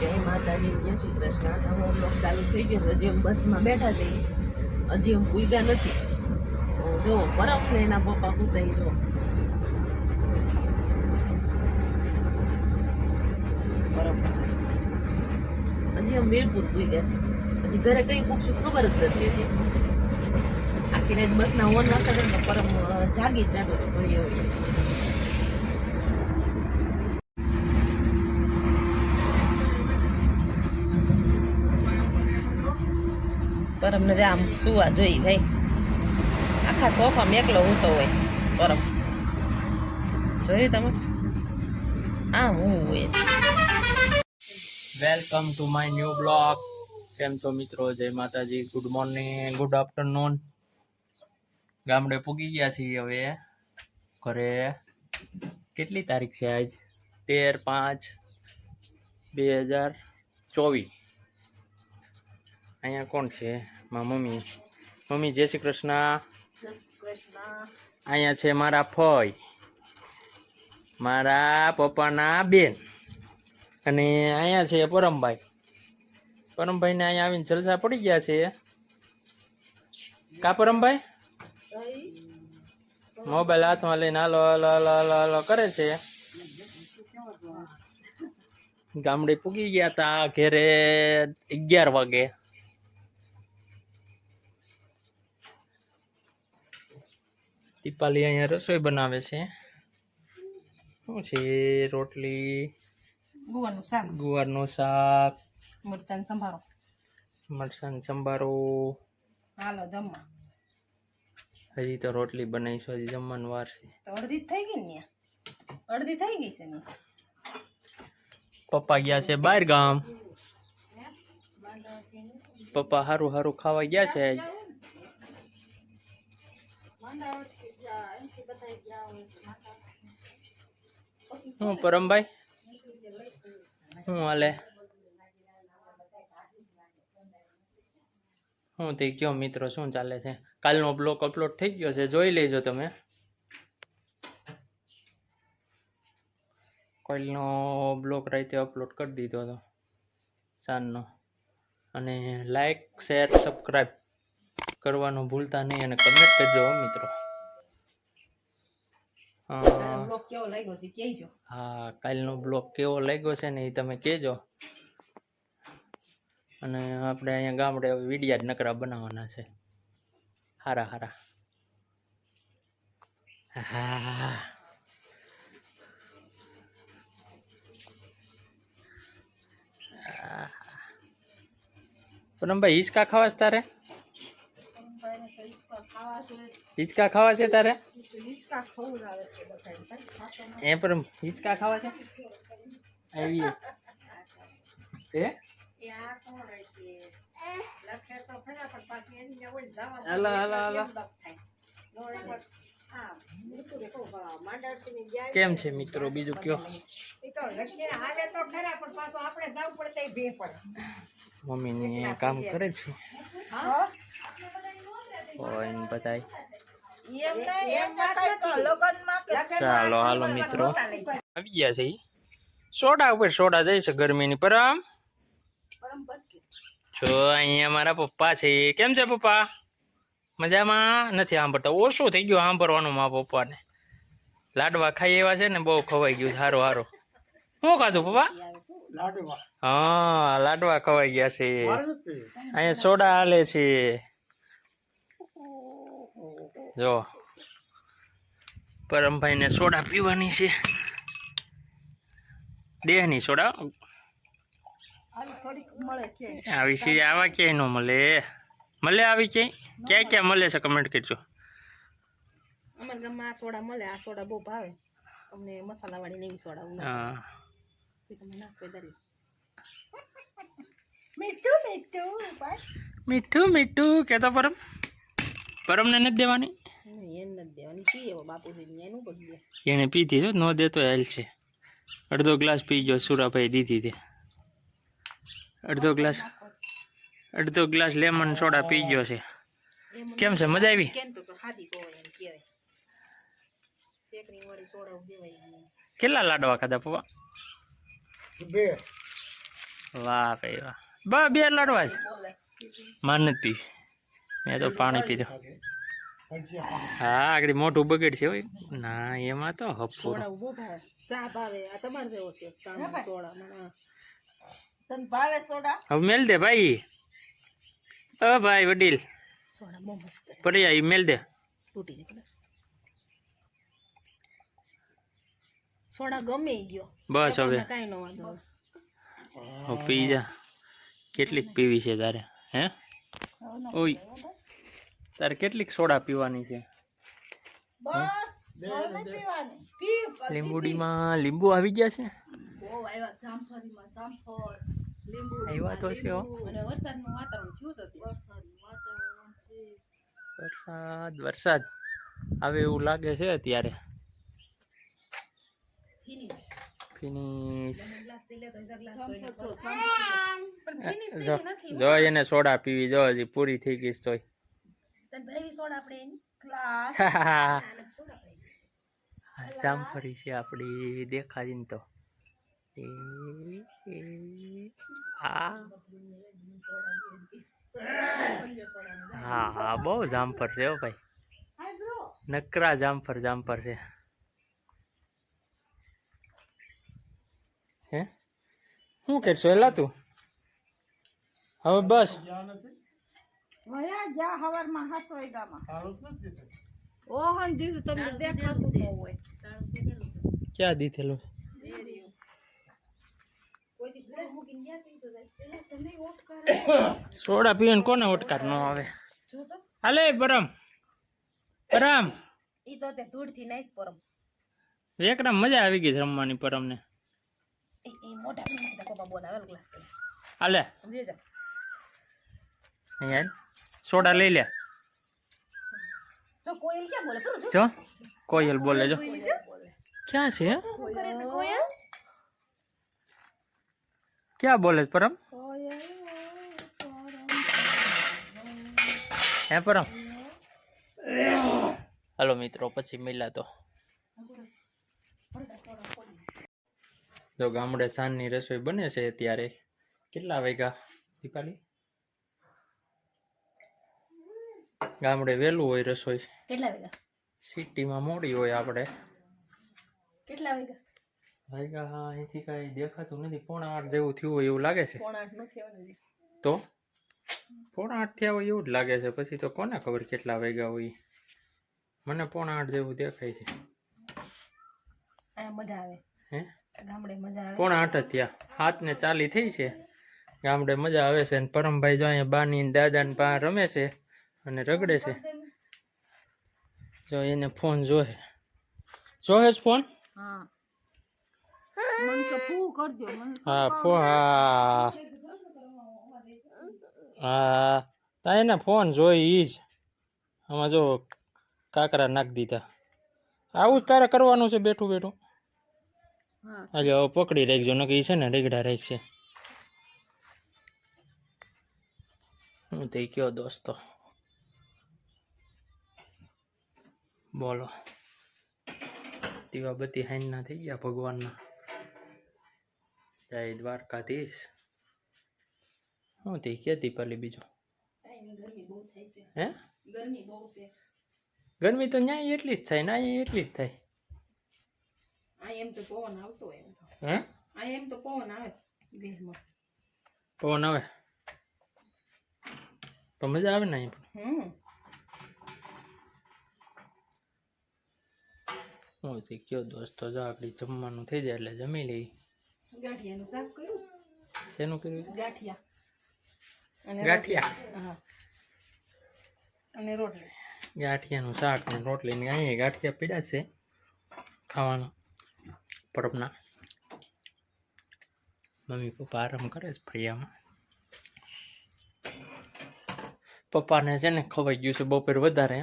જય માતાજી, જય શ્રી કૃષ્ણ. નવો બ્લોગ ચાલુ થઈ ગયો. હજી અમે બસમાં બેઠા છે, હજી અમે પૂગ્યા નથી. જો પરમ ને એના પપ્પા પૂતાઈ જો પરમ હજી અમે વીરપુર પૂગ્યા છે. હજી ઘરે કઈ પૂછશું ખબર જ નથી. હજી આખી રાત બસના ઓન નતા તો પરમ જાગી જ જતો હતો ઘણી એવી. પરમ ને આમ સુવા જોઈ ભાઈ, આખા સોફામાં એકલો હોતો હોય પરમ. જોયું તમે આમ હું હોય. Welcome to my new blog. કેમ છો મિત્રો? જય માતાજી, ગુડ મોર્નિંગ, ગુડ આફ્ટરનૂન. ગામડે પૂગી ગયા છીએ હવે ઘરે. કેટલી તારીખ છે આજ? 13/5/2024. અહીંયા કોણ છે? મારા મમ્મી. મમ્મી જય શ્રી કૃષ્ણ. અહીંયા છે મારા ફઈ, મારા પપ્પાના બેન, અને અહીંયા છે પરમભાઈ. પરમભાઈને અહીંયા આવીને જલસા પડી ગયા છે. કા પરમભાઈ? મોબાઈલ હાથમાં લઈને હાલો હાલો હાલો હાલો હાલો કરે છે. ગામડે પૂગી ગયા હતા ઘેરે 11 વાગે. દીપાલી અહીંયા રસોઈ બનાવે છે. શું છે? રોટલી, ગુવારનું શાક, મરચાં સંભાળો. મરચાં સંભારો. હાલો જમવા. હજી તો રોટલી બનાવીશું, હજી જમવાનું વાર છે. તો અડધી થઈ ગઈ ને? અડધી થઈ ગઈ છે ને? પપ્પા ગયા છે બહાર ગામ. પપ્પા હારું હારું ખાવા ગયા છે. હું પરમભાઈ શું હાલે? શું તે કયો મિત્રો, શું ચાલે છે? કાલનો બ્લોગ અપલોડ થઈ ગયો છે, જોઈ લેજો તમે. કાલનો બ્લોગ રાતે અપલોડ કરી દીધો હતો સાંજનો. અને લાઈક શેર સબસ્ક્રાઈબ કરવાનું ભૂલતા નહીં, અને કમેન્ટ કરજો મિત્રો. કેવો લાગ્યો છે કહેજો. હા, કાલનો બ્લોગ કેવો લાગ્યો છે ને એ તમે કહેજો. અને આપણે અહીંયા ગામડે વિડિયા જ નકરા બનાવવાના છે, હારા હારા. હા, પરમભાઈ હિંચકા ખાવા છે તારે? હિંચકા ખાવા છે તારે? એ પરમ હિંચકા ખાવા છે? આવી એ હાલો હાલો હાલો. કેમ છે મિત્રો બીજું કયો? મમ્મી કામ કરે છે. બધાય ચાલો હાલો મિત્રો, આવી ગયા છે. સોડા ઉપર સોડા જાય છે ગરમીની. પરમ જો અહીંયા મારા પપ્પા છે. કેમ છે પપ્પા? મજામાં? નથી સાંભળતા, ઓછું થઈ ગયું સાંભળવાનું મારા પપ્પાને. લાડવા ખાઈ એવા છે ને, બહુ ખવાઈ ગયું. સારું સારું. શું ખાધું પપ્પા? હા, લાડવા ખવાઈ ગયા છે. અહીંયા સોડા હાલે છે જો. પરમભાઈ ને સોડા પીવાની છે, દેહની સોડા. આવી છે આવા ક્યાંય ન મળે. મળે આવી ક્યાંય ક્યાં મળે છે? કમેન્ટ કરજો. અમારા ગામમાં આ સોડા મળે. આ સોડા બહુ ભાવે અમને, મસાલા વાળી ને એવી સોડા. હા, મીઠું મીઠું કેતો પરમ. પરમને નથી દેવાની? એને પીધી છો, ન દેતો હેલ છે. અડધો ગ્લાસ પી ગયો. સુરાભાઈ દીધી તે અડધો ગ્લાસ લેમન સોડા પી ગયો છે. કેમ છે? મજા આવી? કેટલા લાડવા ખાધા પપ્પા? 2. વાહ ભાઈ વાહ. બસ 2 લાડવા જ. બોલે માર નથી પીવી. મેં તો પાણી પીધું. હા આગળ મોઢું બગડશે હોય. ના એમાં તો હફુરો. સોડા ઉભો ભાવે ચા ભાવે આ તમારે જેવો છે સામે સોડા મને તને ભાવે સોડા હવે મેલ દે ભાઈ. ભાઈ વડીલ સોડા બહુ મસ્ત પડી જાય મેલ દે. તૂટી નીકળે સોડા ગમે ગયો બસ હવે કાંઈ ન વાંધો હવે પી જા. કેટલીક પીવી છે તારે? હે ઓય તારે કેટલીક સોડા પીવાની છે? લીંબુડીમાં લીંબુ આવી ગયા છે. બહુ આવ્યા જામફળીમાં જામફળ લીંબુ આવ્યા તો છે હો. અને વરસાદનું વાતાવરણ થયું છે અત્યારે. વરસાદનું વાતાવરણ છે વરસાદ વરસાદ આવે એવું લાગે છે અત્યારે. Finish finish. ગ્લાસ લઈ લે તો એસા ગ્લાસ કોઈને પણ ફિનિશ જો નથી જો એને સોડા પીવી જો હજી પૂરી થઈ ગઈ છે તોય. તને ભાઈ સોડા આપણે એની ગ્લાસ સોડા પડી જામફળી છે આપણી દેખાડી ને તો. હા હા હા બહુ જામફળ છે હો ભાઈ. નકરા જામફળ જામફળ છે. હે શું કરશો એલા તું? હવે બસ વયા જા હવારમાં 7 વાગ્યામાં ઓહન દીધું તમને દેખાતું ન હોય તાળું કીધેલું છે ક્યાં દીધેલું? કોઈ દી ઘરે મૂકીને ગયા છે ઈ તો જાય એલા તમે ઓટ કરે સોડા પીવાનું કોને ઓટકાર ન આવે? જો તો હાલે પરમ પરમ ઈ તો તે ધૂળથી નાઈસ પરમ એકદમ મજા આવી ગઈ છે રમવાની પરમને. એ મોટા પીને કોપા બોલાવે ગ્લાસ તો હાલે સમજી જા યાર સોડા લઈ લે. તો કોઈલ ક્યાં બોલે કરું જો કોયલ બોલે જો. બોલે ક્યાં છે? શું કરે છે કોયલ ક્યાં બોલે છે પરમ? હે પરમ? હાલો મિત્રો પછી મળ્યા તો. જો ગામડે સાંજની રસોઈ બને છે ત્યારે. કેટલા વાગ્યા દીપાલી? ગામડે વહેલું હોય રસોઈ, કેટલા વાગ્યા સિટીમાં મોડી હોય. આપણે કેટલા વાગ્યા વાગ્યા અહીંથી કાંઈ દેખાતું નથી. 7:45 જેવું થયું હોય એવું લાગે છે. 7:30 નથી આવવાની તો 7:45 થયા હોય એવું જ લાગે છે. પછી તો કોને ખબર કેટલા વાગ્યા હોય. મને 7:45 જેવું દેખાય છે. આ મજા આવે હે ગામડે મજા આવે 7:45 જ થયા. 7:40 થઈ છે. ગામડે મજા આવે છે. અને પરમભાઈ જો અહીંયા બાની ને દાદાને પા રમે છે અને રગડે છે. જો એને ફોન જોહે જોહે જ ફોન. હા મને તો પૂ કરજો મને હા હા હા તા એને ફોન જોઈ ઈ જ. આમાં જો કાકરા નાખી દીધા. આવું જ તારે કરવાનું છે બેઠું બેઠું. હા આજે હવે પકડી રાખજો નકર ઈ છે ને રેગડા રાખશે. હું થઈ ગયો દોસ્તો. બોલો દીવાબત્તી હાઈના થઈ ગયા ભગવાનના. જય દ્વારકાધીશ. શું થઈ ગયા દીપાલી બીજું? ગરમી બહુ થાય છે હે ગરમી બહુ છે ગરમી તો ન્યાય એટલી જ થાય ને અહીંયા એટલી જ થાય. આ એમ તો પવન આવતો હોય એમ તો હે આ એમ તો પવન આવે દેહમાં પવન આવે તો મજા આવે ને અહીંયા. હું થઈ ગયો દોસ્તો. જો આપણી જમવાનું થઈ જાય એટલે જમી લઈ. ગાંઠિયાનું શાક કર્યું છે. શેનું કર્યું છે? ગાંઠિયા અને ગાંઠિયા. હા અને રોટલી ગાંઠિયાનું શાક ને રોટલી ને અહીંયા ગાંઠિયા પીડા છે ખાવાનું પરબના. મમ્મી પપ્પા આરામ કરે છે ફળિયામાં. પપ્પાને છે ને ખવાઈ ગયું છે બપોર વધારે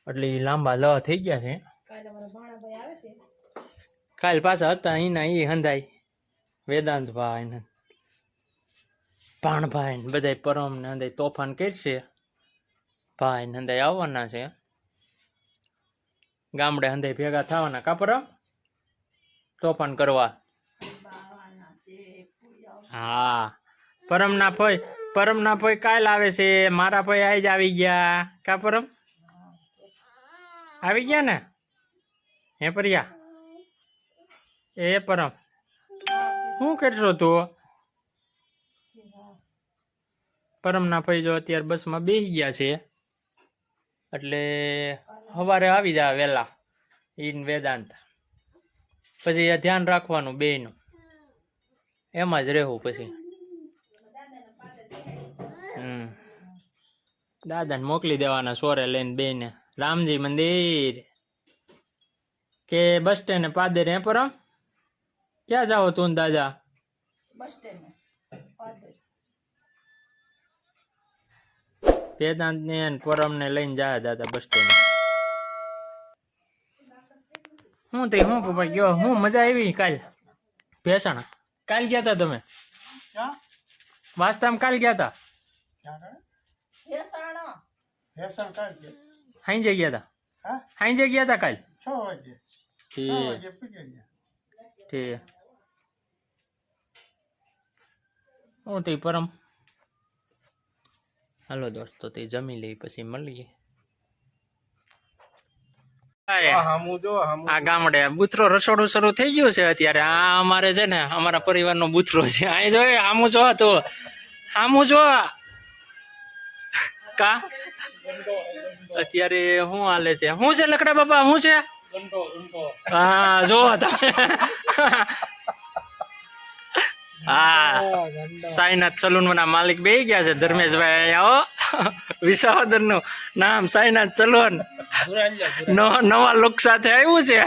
એટલે એ લાંબા લ થઈ ગયા છે. કાલે મારા ભાણાભાઈ આવે છે કાલ પાછા હતા અહીંના એ હંધાઈ વેદાંતભાઈ ને ભાણભાઈ ને બધા પરમ ને હંધાઈ તોફાન કરશે. ભાઈ ને હંધાઈ આવવાના છે ગામડે. હંધાઈ ભેગા થવાના કા પરમ તોફાન કરવા. હા પરમના ફોઈ કાલ આવે છે, મારા ફોઈ આજ આવી ગયા કા પરમ આવી ગયા ને હે પરિયા એ પરમ શું કરશો તું? પરમના ફોઈ જો અત્યારે બસમાં બેસી ગયા છે એટલે સવારે આવી જાય વહેલા ઈન વેદાંત, પછી એ ધ્યાન રાખવાનું બેયનું, એમાં જ રહેવું પછી. દાદાને મોકલી દેવાના સોરે લઈને બેને રામજી મંદિર કે બસ સ્ટેન્ડ પાદર. હે પરમ ક્યાં જાઓ તું ને દાદા? બસ સ્ટેન્ડ વેદાંત ને પરમ ને લઈને જાય દાદા બસ સ્ટેન્ડ. હું તે હું પપ્પા ગયો, હું મજા આવી કાલ ભેસાણા? કાલ ગયા તા તમે વાસ્તામાં? કાલ ગયા તા હાઈ જઈ ગયા તા? હાઈ જઈ ગયા તા કાલ? ઠીક. હું તે પરમ હાલો દોસ્તો તે જમી લઈ પછી મળીએ. આ ગામડે બૂથરો રસોડું શરૂ થઈ ગયું છે અત્યારે. આ અમારે છે ને અમારા પરિવારનો બૂથરો છે. અહીં જો આમું જો તો આમું જો કા અત્યારે શું હાલે છે? શું છે લકડા બાપા? શું છે? હા જો તમે હા સાઈનાથ સલૂન ના માલિક બેસી ગયા છે ધર્મેશભાઈ. અહીંયા વિસાવદર નું નામ સાઈનાથ સલૂન નવા લુક સાથે આવ્યું છે.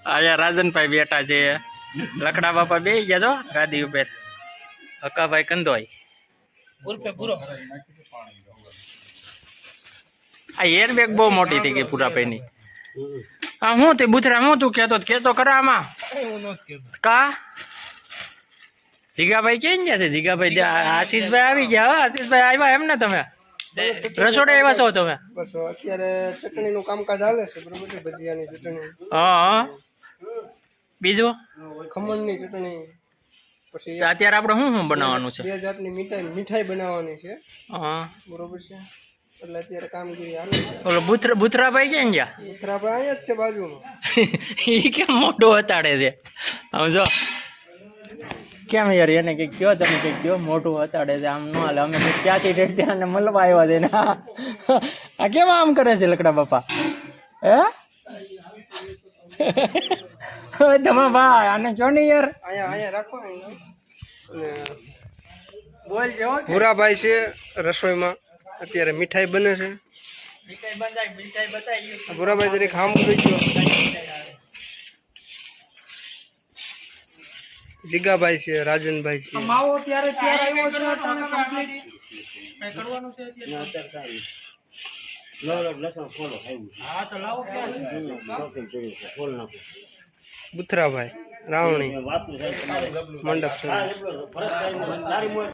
અહીંયા રાજનભાઈ બેઠા છે, લકડા બાપા બેસી ગયા છો ગાદી ઉપર. હકાભાઈ કંદોઈ આ એરબેગ બહુ મોટી થઈ ગઈ પૂરાભાઈ ની. હા હું તે બુથરા હું તું કેતો ખરા આમાં કા? જીગાભાઈ ક્યાં ગયા છે? જીગાભાઈ આશીષભાઈ આવી ગયા. આશીષભાઈ આવ્યા એમ ને? તમે રસોડે આવ્યા છો તમે? બસ અત્યારે ચટણીનું કામકાજ ચાલે છે, બરોબર છે. ભજીયાની ચટણી, હા બીજું ખમણની ચટણી, પછી અત્યારે આપણે શું બનાવવાનું છે? 2 જાતની મીઠાઈ બનાવવાની છે, હા બરોબર છે. એટલે અત્યારે કામગીરી હાલે છે. ઓલો બુથરાભાઈ ક્યાં ગયા? ઉત્તરાભાઈ અહીંયા જ છે બાજુમાં. એ કેમ મોઢું હતાડે છે આમ જો? કેમ યાર એને કઈક કયો, તમે કઈક કયો મોઢું હતાડે છે આમ ન હાલે. અમે ક્યાંથી ત્યાં મળવા આવ્યા છે ને આ કેમ આમ કરે છે લકડા બાપા? હે તમે ભાઈ આને કયો ને યાર. અહીંયા રાખો. બોલ જો ભૂરાભાઈ છે રસોઈમાં, અત્યારે મીઠાઈ બને છે. મીઠાઈ બતાવી ભૂરાભાઈ તરીકે ખામું થઈ ગયો. જીગાભાઈ છે, રાજનભાઈ છે. માવો ત્યારે આવ્યો છે અટાણે કમ્પ્લીટ કરવાનું છે બુથરાભાઈ રાવણી મંડપ છે.